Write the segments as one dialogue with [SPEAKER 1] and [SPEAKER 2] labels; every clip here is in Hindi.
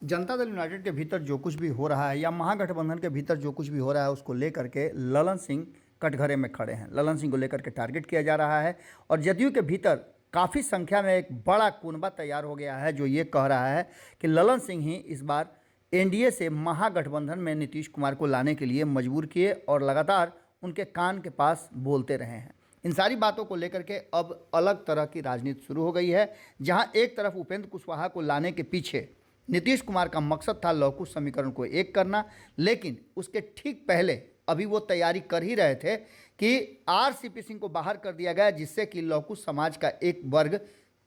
[SPEAKER 1] जनता दल यूनाइटेड के भीतर जो कुछ भी हो रहा है या महागठबंधन के भीतर जो कुछ भी हो रहा है उसको लेकर के ललन सिंह कटघरे में खड़े हैं। ललन सिंह को लेकर के टारगेट किया जा रहा है और जदयू के भीतर काफ़ी संख्या में एक बड़ा कुनबा तैयार हो गया है जो ये कह रहा है कि ललन सिंह ही इस बार एनडीए से महागठबंधन में नीतीश कुमार को लाने के लिए मजबूर किए और लगातार उनके कान के पास बोलते रहे हैं। इन सारी बातों को लेकर के अब अलग तरह की राजनीति शुरू हो गई है, जहां एक तरफ उपेंद्र कुशवाहा को लाने के पीछे नीतीश कुमार का मकसद था लव कुश समीकरण को एक करना, लेकिन उसके ठीक पहले अभी वो तैयारी कर ही रहे थे कि आरसीपी सिंह को बाहर कर दिया गया, जिससे कि लव कुश समाज का एक वर्ग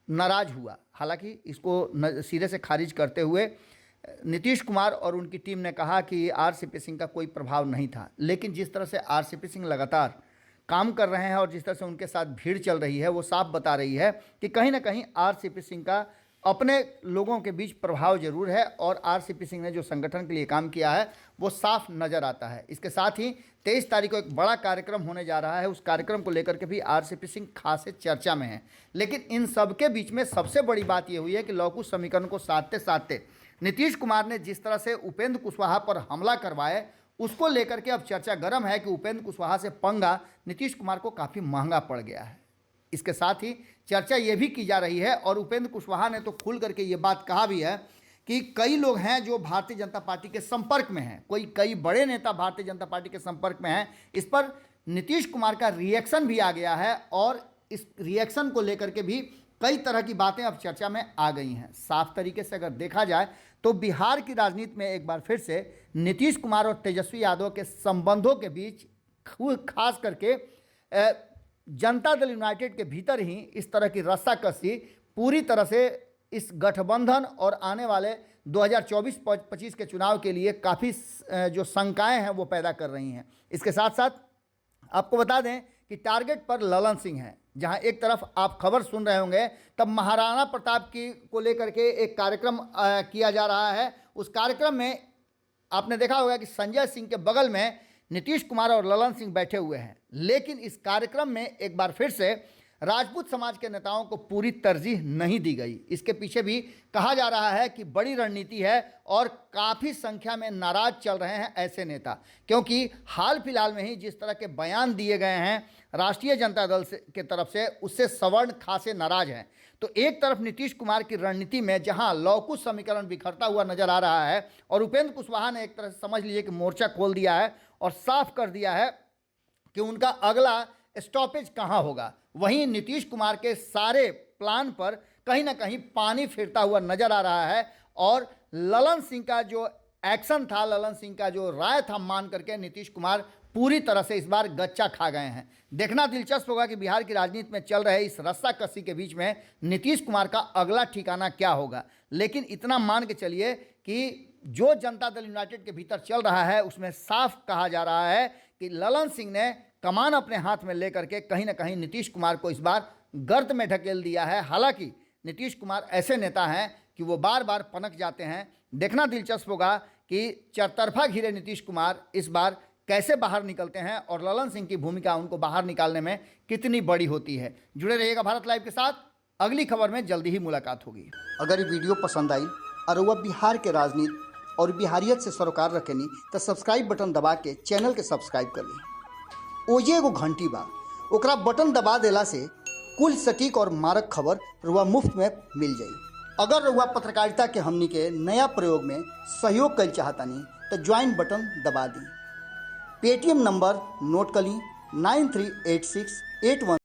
[SPEAKER 1] नाराज हुआ। हालांकि इसको सिरे से खारिज करते हुए नीतीश कुमार और उनकी टीम ने कहा कि आरसीपी सिंह का कोई प्रभाव नहीं था, लेकिन जिस तरह से आरसीपी सिंह लगातार काम कर रहे हैं और जिस तरह से उनके साथ भीड़ चल रही है वो साफ बता रही है कि कहीं ना कहीं आरसीपी सिंह का अपने लोगों के बीच प्रभाव जरूर है और आरसीपी सिंह ने जो संगठन के लिए काम किया है वो साफ नज़र आता है। इसके साथ ही 23 तारीख को एक बड़ा कार्यक्रम होने जा रहा है, उस कार्यक्रम को लेकर के भी आरसीपी सिंह खासे चर्चा में है। लेकिन इन सब के बीच में सबसे बड़ी बात ये हुई है कि लव कुश समीकरण को साधते साधते नीतीश कुमार ने जिस तरह से उपेंद्र कुशवाहा पर हमला करवाए उसको लेकर के अब चर्चा गर्म है कि उपेंद्र कुशवाहा से पंगा नीतीश कुमार को काफ़ी महंगा पड़ गया है। इसके साथ ही चर्चा ये भी की जा रही है और उपेंद्र कुशवाहा ने तो खुल करके ये बात कहा भी है कि कई लोग हैं जो भारतीय जनता पार्टी के संपर्क में हैं, कई बड़े नेता भारतीय जनता पार्टी के संपर्क में हैं। इस पर नीतीश कुमार का रिएक्शन भी आ गया है और इस रिएक्शन को लेकर के भी कई तरह की बातें अब चर्चा में आ गई हैं। साफ तरीके से अगर देखा जाए तो बिहार की राजनीति में एक बार फिर से नीतीश कुमार और तेजस्वी यादव के संबंधों के बीच खास करके जनता दल यूनाइटेड के भीतर ही इस तरह की रस्साकसी पूरी तरह से इस गठबंधन और आने वाले 2024-25 के चुनाव के लिए काफ़ी जो शंकाएं हैं वो पैदा कर रही हैं। इसके साथ साथ आपको बता दें कि टारगेट पर ललन सिंह हैं। जहां एक तरफ आप खबर सुन रहे होंगे तब महाराणा प्रताप की को लेकर के एक कार्यक्रम किया जा रहा है। उस कार्यक्रम में आपने देखा होगा कि संजय सिंह के बगल में नीतीश कुमार और ललन सिंह बैठे हुए हैं, लेकिन इस कार्यक्रम में एक बार फिर से राजपूत समाज के नेताओं को पूरी तरजीह नहीं दी गई। इसके पीछे भी कहा जा रहा है कि बड़ी रणनीति है और काफ़ी संख्या में नाराज चल रहे हैं ऐसे नेता, क्योंकि हाल फिलहाल में ही जिस तरह के बयान दिए गए हैं राष्ट्रीय जनता दल के तरफ से उससे सवर्ण खासे नाराज हैं। तो एक तरफ नीतीश कुमार की रणनीति में जहां लव कुश समीकरण बिखरता हुआ नजर आ रहा है और उपेंद्र कुशवाहा ने एक तरह से समझ लीजिए कि मोर्चा खोल दिया है और साफ कर दिया है कि उनका अगला स्टॉपेज कहां होगा, वहीं नीतीश कुमार के सारे प्लान पर कहीं ना कहीं पानी फिरता हुआ नजर आ रहा है और ललन सिंह का जो एक्शन था, ललन सिंह का जो राय था, मान करके नीतीश कुमार पूरी तरह से इस बार गच्चा खा गए हैं। देखना दिलचस्प होगा कि बिहार की राजनीति में चल रहे इस रस्साकसी के बीच में नीतीश कुमार का अगला ठिकाना क्या होगा। लेकिन इतना मान के चलिए कि जो जनता दल यूनाइटेड के भीतर चल रहा है उसमें साफ कहा जा रहा है कि ललन सिंह ने कमान अपने हाथ में लेकर के कहीं ना कहीं नीतीश कुमार को इस बार गर्त में ढकेल दिया है। हालांकि नीतीश कुमार ऐसे नेता हैं कि वो बार बार पनक जाते हैं। देखना दिलचस्प होगा कि चरतरफा घिरे नीतीश कुमार इस बार कैसे बाहर निकलते हैं और ललन सिंह की भूमिका उनको बाहर निकालने में कितनी बड़ी होती है। जुड़े रहिएगा भारत लाइव के साथ, अगली खबर में जल्दी ही मुलाकात होगी।
[SPEAKER 2] अगर ये वीडियो पसंद आई और वह बिहार के राजनीति और बिहारियत से सरोकार रखेनी तो सब्सक्राइब बटन दबा के चैनल के सब्सक्राइब कर ली। ओजे एगो घंटी बा, ओकरा बटन दबा देला से कुल सटीक और मारक खबर रुआ मुफ्त में मिल जाई। अगर रुआ पत्रकारिता के हमनी के नया प्रयोग में सहयोग कर चाहतानी तो ज्वाइन बटन दबा दी। पेटीएम नंबर नोट कर ली 938681